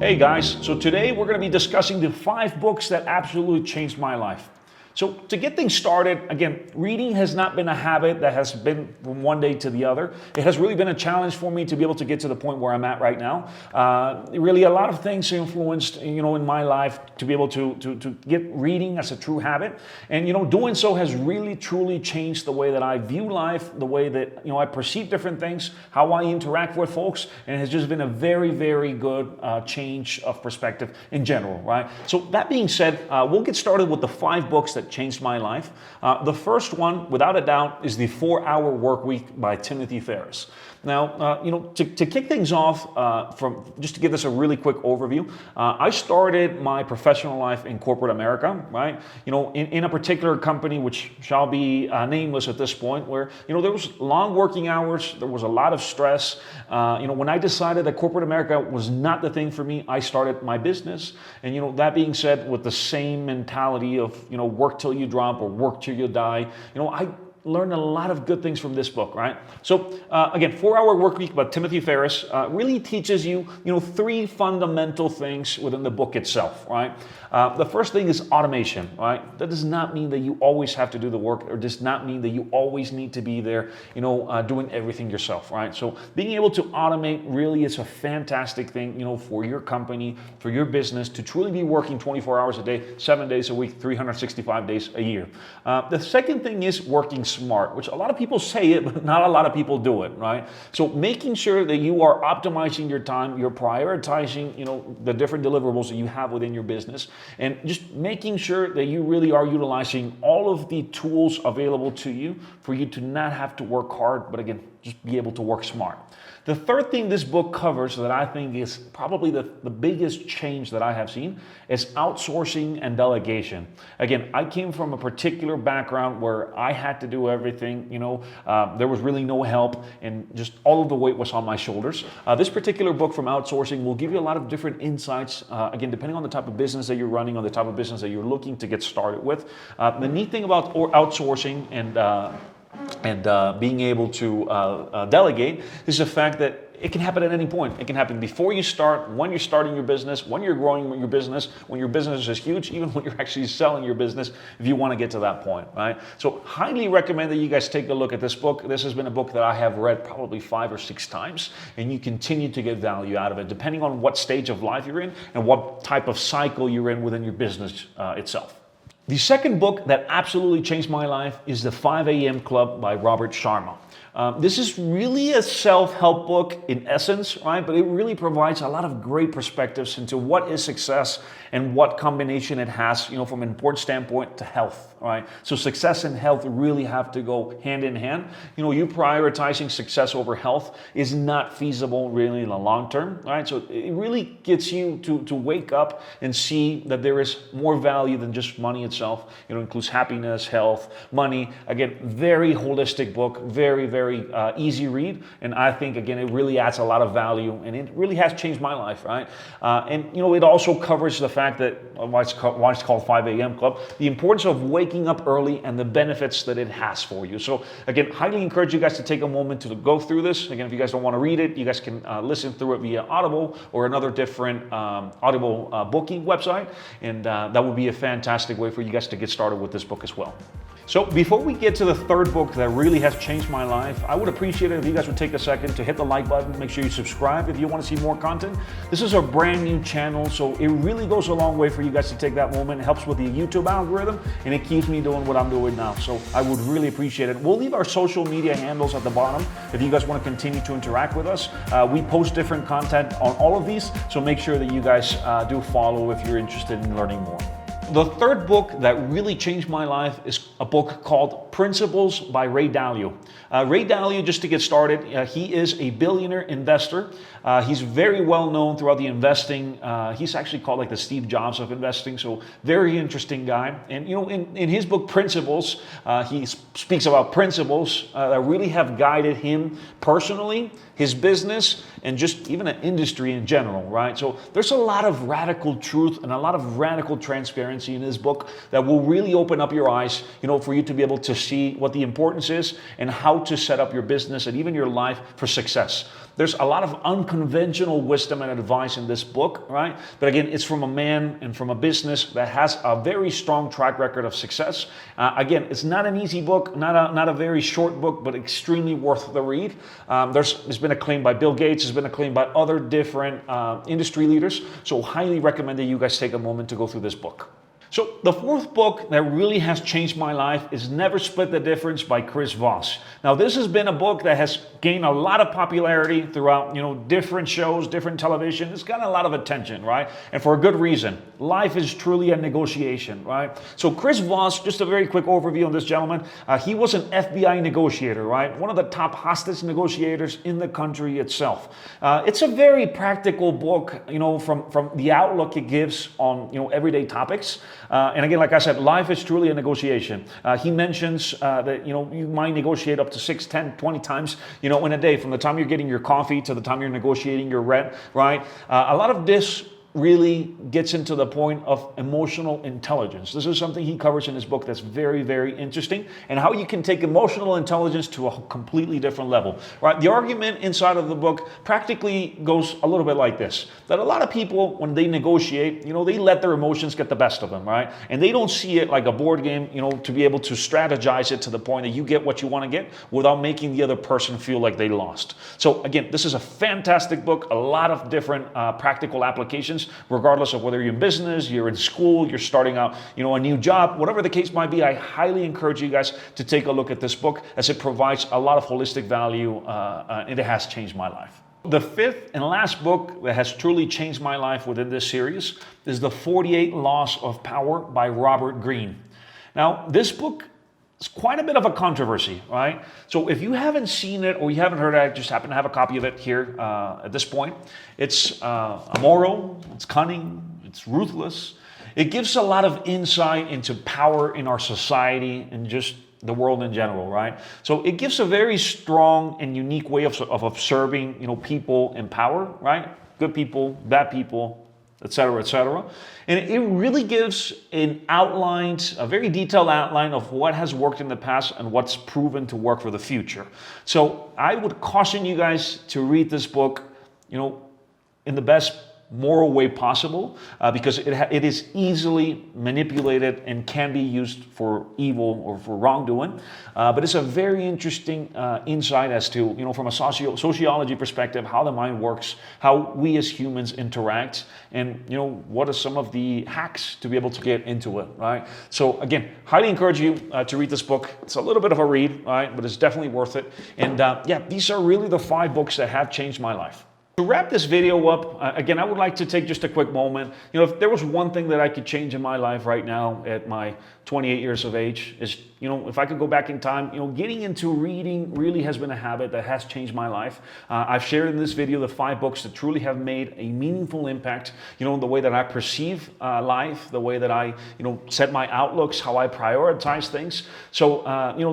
Hey guys, so today we're going to be discussing the 5 books that absolutely changed my life. So to get things started, again, reading has not been a habit that has been from one day to the other. It has really been a challenge for me to be able to get to the point where I'm at right now. Really, a lot of things influenced, in my life to be able to get reading as a true habit. And, doing so has really, truly changed the way that I view life, the way that, I perceive different things, how I interact with folks. And it has just been a very, very good change of perspective in general, right? So that being said, we'll get started with the 5 books that changed my life. The first one, without a doubt, is The 4-Hour Workweek by Timothy Ferriss. Now, to kick things off, just to give this a really quick overview, I started my professional life in corporate America, right? In a particular company, which shall be nameless at this point, where, there was long working hours, there was a lot of stress. When I decided that corporate America was not the thing for me, I started my business. And, that being said, with the same mentality of, work till you drop or work till you die, I learned a lot of good things from this book, right? So again, 4-Hour Workweek by Timothy Ferriss really teaches you, 3 fundamental things within the book itself, right? The first thing is automation, right? That does not mean that you always have to do the work, or does not mean that you always need to be there, doing everything yourself, right? So being able to automate really is a fantastic thing, for your company, for your business to truly be working 24 hours a day, 7 days a week, 365 days a year. The second thing is working smart, which a lot of people say it, but not a lot of people do it, right? So making sure that you are optimizing your time, you're prioritizing, the different deliverables that you have within your business, and just making sure that you really are utilizing all of the tools available to you for you to not have to work hard, but again, just be able to work smart. The third thing this book covers that I think is probably the biggest change that I have seen is outsourcing and delegation. Again, I came from a particular background where I had to do everything, there was really no help and just all of the weight was on my shoulders. This particular book from Outsourcing will give you a lot of different insights, again, depending on the type of business that you're running, on the type of business that you're looking to get started with. The neat thing about outsourcing and being able to delegate is the fact that it can happen at any point. It can happen before you start, when you're starting your business, when you're growing your business, when your business is huge, even when you're actually selling your business, if you want to get to that point, right? So highly recommend that you guys take a look at this book. This has been a book that I have read probably 5 or 6 times, and you continue to get value out of it, depending on what stage of life you're in and what type of cycle you're in within your business itself. The second book that absolutely changed my life is The 5 a.m. Club by Robert Sharma. This is really a self-help book in essence, right? But it really provides a lot of great perspectives into what is success and what combination it has, from an important standpoint to health, right? So success and health really have to go hand in hand. You prioritizing success over health is not feasible really in the long term, right? So it really gets you to wake up and see that there is more value than just money itself. It includes happiness, health, money. Again, very holistic book, very, very easy read. And I think, again, it really adds a lot of value and it really has changed my life, right? And it also covers the fact that why it's called 5 a.m. Club, the importance of waking up early and the benefits that it has for you. So again, highly encourage you guys to take a moment to go through this. Again, if you guys don't want to read it, you guys can listen through it via Audible or another different Audible booking website. And that would be a fantastic way for you guys to get started with this book as well. So before we get to the third book that really has changed my life, I would appreciate it if you guys would take a second to hit the like button, make sure you subscribe if you want to see more content. This is a brand new channel, so it really goes a long way for you guys to take that moment. It helps with the YouTube algorithm, and it keeps me doing what I'm doing now. So I would really appreciate it. We'll leave our social media handles at the bottom if you guys want to continue to interact with us. We post different content on all of these, so make sure that you guys do follow if you're interested in learning more. The third book that really changed my life is a book called Principles by Ray Dalio. Ray Dalio, just to get started, he is a billionaire investor. He's very well known throughout the investing. He's actually called like the Steve Jobs of investing, so very interesting guy. And in his book Principles, he speaks about principles that really have guided him personally, his business, and just even an industry in general, right? So there's a lot of radical truth and a lot of radical transparency transparency in this book that will really open up your eyes, for you to be able to see what the importance is and how to set up your business and even your life for success. There's a lot of unconventional wisdom and advice in this book, right? But again, it's from a man and from a business that has a very strong track record of success. Again, it's not an easy book, not a very short book, but extremely worth the read. There's been a claim by Bill Gates, there's been a claim by other different industry leaders. So highly recommend that you guys take a moment to go through this book. So the fourth book that really has changed my life is Never Split the Difference by Chris Voss. Now this has been a book that has gained a lot of popularity throughout, different shows, different television. It's gotten a lot of attention, right? And for a good reason. Life is truly a negotiation, right? So Chris Voss, just a very quick overview on this gentleman. He was an FBI negotiator, right? One of the top hostage negotiators in the country itself. It's a very practical book, from the outlook it gives on, everyday topics. And again, like I said, life is truly a negotiation. He mentions that, you might negotiate up to 6, 10, 20 times, in a day, from the time you're getting your coffee to the time you're negotiating your rent, right? A lot of this really gets into the point of emotional intelligence. This is something he covers in his book that's very, very interesting, and how you can take emotional intelligence to a completely different level, right? The argument inside of the book practically goes a little bit like this, that a lot of people, when they negotiate, they let their emotions get the best of them, right? And they don't see it like a board game, to be able to strategize it to the point that you get what you want to get without making the other person feel like they lost. So again, this is a fantastic book, a lot of different practical applications, regardless of whether you're in business, you're in school, you're starting out, a new job, whatever the case might be. I highly encourage you guys to take a look at this book, as it provides a lot of holistic value, and it has changed my life. The fifth and last book that has truly changed my life within this series is The 48 Laws of Power by Robert Greene. Now, this book, it's quite a bit of a controversy, right? So if you haven't seen it or you haven't heard it, I just happen to have a copy of it here at this point. It's immoral, it's cunning, it's ruthless. It gives a lot of insight into power in our society and just the world in general, right? So it gives a very strong and unique way of observing, people in power, right? Good people, bad people, etc., etc. And it really gives a very detailed outline of what has worked in the past and what's proven to work for the future. So I would caution you guys to read this book, in the best moral way possible, because it is easily manipulated and can be used for evil or for wrongdoing. But it's a very interesting insight as to, from a sociology perspective, how the mind works, how we as humans interact, and, what are some of the hacks to be able to get into it, right? So again, highly encourage you to read this book. It's a little bit of a read, right? But it's definitely worth it. And these are really the 5 books that have changed my life. To wrap this video up, again, I would like to take just a quick moment. If there was one thing that I could change in my life right now at my 28 years of age, is, if I could go back in time, getting into reading really has been a habit that has changed my life. I've shared in this video the 5 books that truly have made a meaningful impact, in the way that I perceive life, the way that I, set my outlooks, how I prioritize things. So,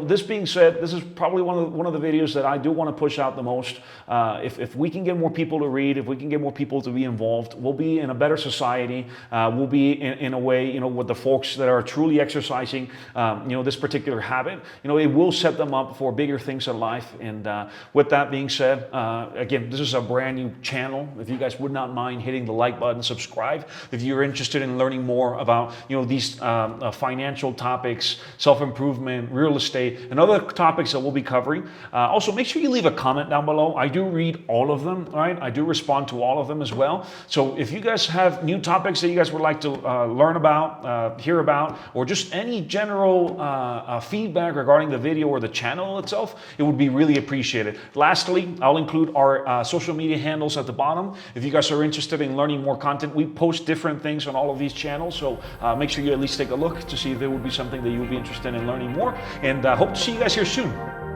this being said, this is probably one of the videos that I do want to push out the most. If we can get more people to read, if we can get more people to be involved, we'll be in a better society. We'll be in a way, with the folks that are truly exercising, this particular habit, it will set them up for bigger things in life. And with that being said, again, this is a brand new channel. If you guys would not mind hitting the like button, subscribe. If you're interested in learning more about, these financial topics, self-improvement, real estate, and other topics that we'll be covering, also make sure you leave a comment down below. I do read all of them, right? I do respond to all of them as well. So if you guys have new topics that you guys would like to learn about, hear about, or just any general feedback regarding the video or the channel itself, it would be really appreciated. Lastly, I'll include our social media handles at the bottom. If you guys are interested in learning more content, we post different things on all of these channels. So make sure you at least take a look to see if it would be something that you would be interested in learning more. And hope to see you guys here soon.